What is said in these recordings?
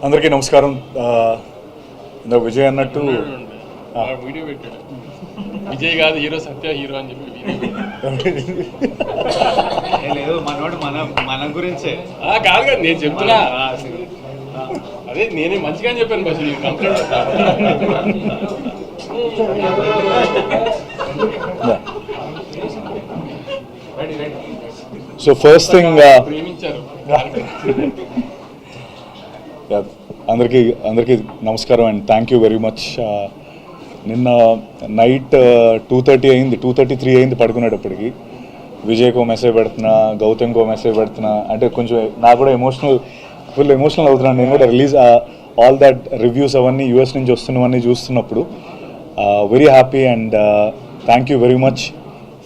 అందరికీ నమస్కారం. ఇందాక విజయ్ అన్నట్టు వీడియో పెట్టాడు, విజయ్ కాదు హీరో, సత్య హీరో అని చెప్పి లేదు మనోడు మన గురించే కాదు కదా నేను చెప్తున్నా. అదే నేనే మంచిగా చెప్పాను bus complaint. So first thing ప్రేమించారు. అందరికీ నమస్కారం and thank you very much. నిన్న నైట్ 2:30 అయింది, 2:33 అయింది పడుకునేటప్పటికి. విజయ్కో మెసేజ్ పెడుతున్నా, గౌతమ్కో మెసేజ్ పెడుతున్నా, అంటే కొంచెం నాకు కూడా ఫుల్ ఎమోషనల్ అవుతున్నాను. నేను కూడా రిలీజ్ ఆల్ దట్ రివ్యూస్ అవన్నీ యూఎస్ నుంచి వస్తున్నవన్నీ చూస్తున్నప్పుడు very happy and thank you very much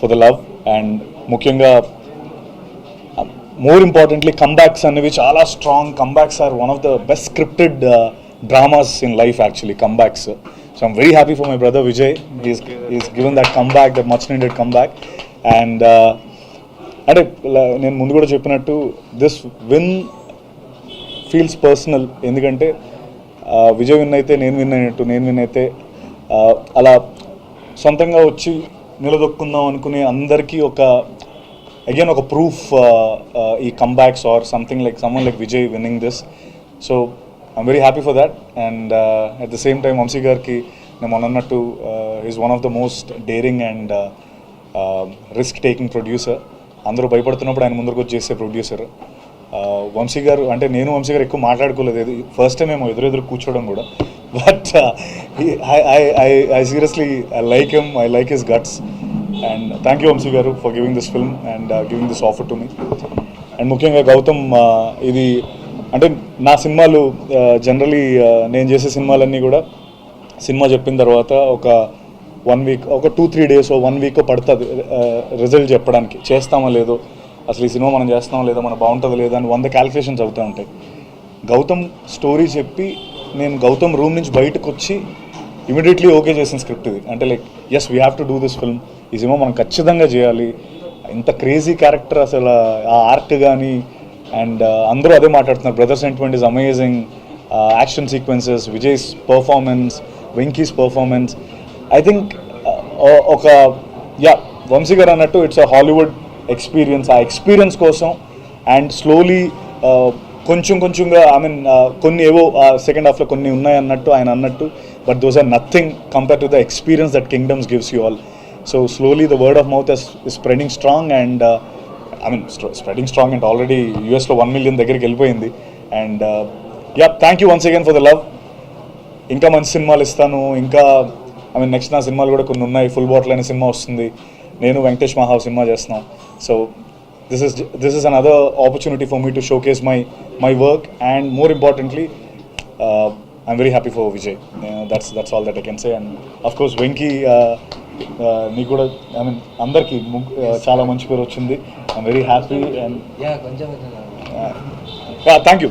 for the love. And ముఖ్యంగా మోర్ ఇంపార్టెంట్లీ కంబ్యాక్స్ అనేవి చాలా strong. Comebacks are one of the best scripted dramas in life actually, comebacks. So I'm very happy for my brother Vijay. Is given that comeback, that much needed comeback. And అంటే నేను ముందు కూడా చెప్పినట్టు this win feels personal. ఎందుకంటే Vijay win అయితే నేను win అయినట్టు, నేను విన్ అయితే అలా సొంతంగా వచ్చి నిలదొక్కుందాం అనుకునే అందరికీ again ఒక ప్రూఫ్ ఈ comebacks or something like someone like Vijay winning this. So I'm very happy for that. And at the same time Vamsi గారికి నేను అన్నట్టు is one of the most daring and risk taking producer. అందరూ భయపడుతున్నప్పుడు ఆయన ముందరకు వచ్చి చేసే ప్రొడ్యూసర్ వంశీ గారు. అంటే నేను వంశీ గారు ఎక్కువ మాట్లాడుకోలేదు, ఫస్ట్ టైం మేము ఎదురెదురు కూర్చోవడం కూడా. But I seriously I like him, I like his guts. And thank you Vamshi గారు for giving this film and giving this offer to me. And ముఖ్యంగా గౌతమ్, ఇది అంటే నా సినిమాలు జనరలీ నేను చేసే సినిమాలన్నీ కూడా సినిమా చెప్పిన తర్వాత ఒక 1 వీక్, ఒక 2-3 days, 1 week పడుతుంది రిజల్ట్ చెప్పడానికి. చేస్తామో లేదో, అసలు ఈ సినిమా మనం చేస్తామో లేదో, మనం బాగుంటుందో లేదో అని 100 క్యాలిక్యులేషన్స్ అవుతూ ఉంటాయి. గౌతమ్ స్టోరీ చెప్పి నేను గౌతమ్ రూమ్ నుంచి బయటకు వచ్చి ఇమీడియట్లీ ఓకే చేసిన స్క్రిప్ట్ ఇది. అంటే like yes we have to do this film, ఈ సినిమా మనం ఖచ్చితంగా చేయాలి. ఇంత క్రేజీ క్యారెక్టర్, అసలు ఆ ఆర్ట్ కానీ. అండ్ అందరూ అదే మాట్లాడుతున్నారు, brother sentiment is amazing, action sequences, Vijay's performance, Venky's performance. I think ఒక వంశీ గారు అన్నట్టు ఇట్స్ అ హాలీవుడ్ ఎక్స్పీరియన్స్. ఆ ఎక్స్పీరియన్స్ కోసం అండ్ స్లోలీ కొంచెంగా ఐ మీన్ కొన్ని ఏవో సెకండ్ హాఫ్లో కొన్ని ఉన్నాయి అన్నట్టు ఆయన అన్నట్టు, but those are nothing compare to the experience that Kingdom's gives you all. So slowly the word of mouth is spreading strong and I mean spreading strong and already యూఎస్లో 1 million దగ్గరికి వెళ్ళిపోయింది. And thank you once again for the love. ఇంకా మంచి సినిమాలు ఇస్తాను. ఇంకా I mean next నా సినిమాలు కూడా కొన్ని ఉన్నాయి. ఫుల్ బాటిల్ అనే సినిమా వస్తుంది, నేను వెంకటేష్ మహావ్ సినిమా చేస్తున్నాం. So this is another opportunity for me to showcase my work, and more importantly I'm very happy for Vijay. That's all that I can say. And of course Venki, నీకు కూడా I mean అందరికీ చాలా మంచి పేరు వచ్చింది. I'm very happy and thank you.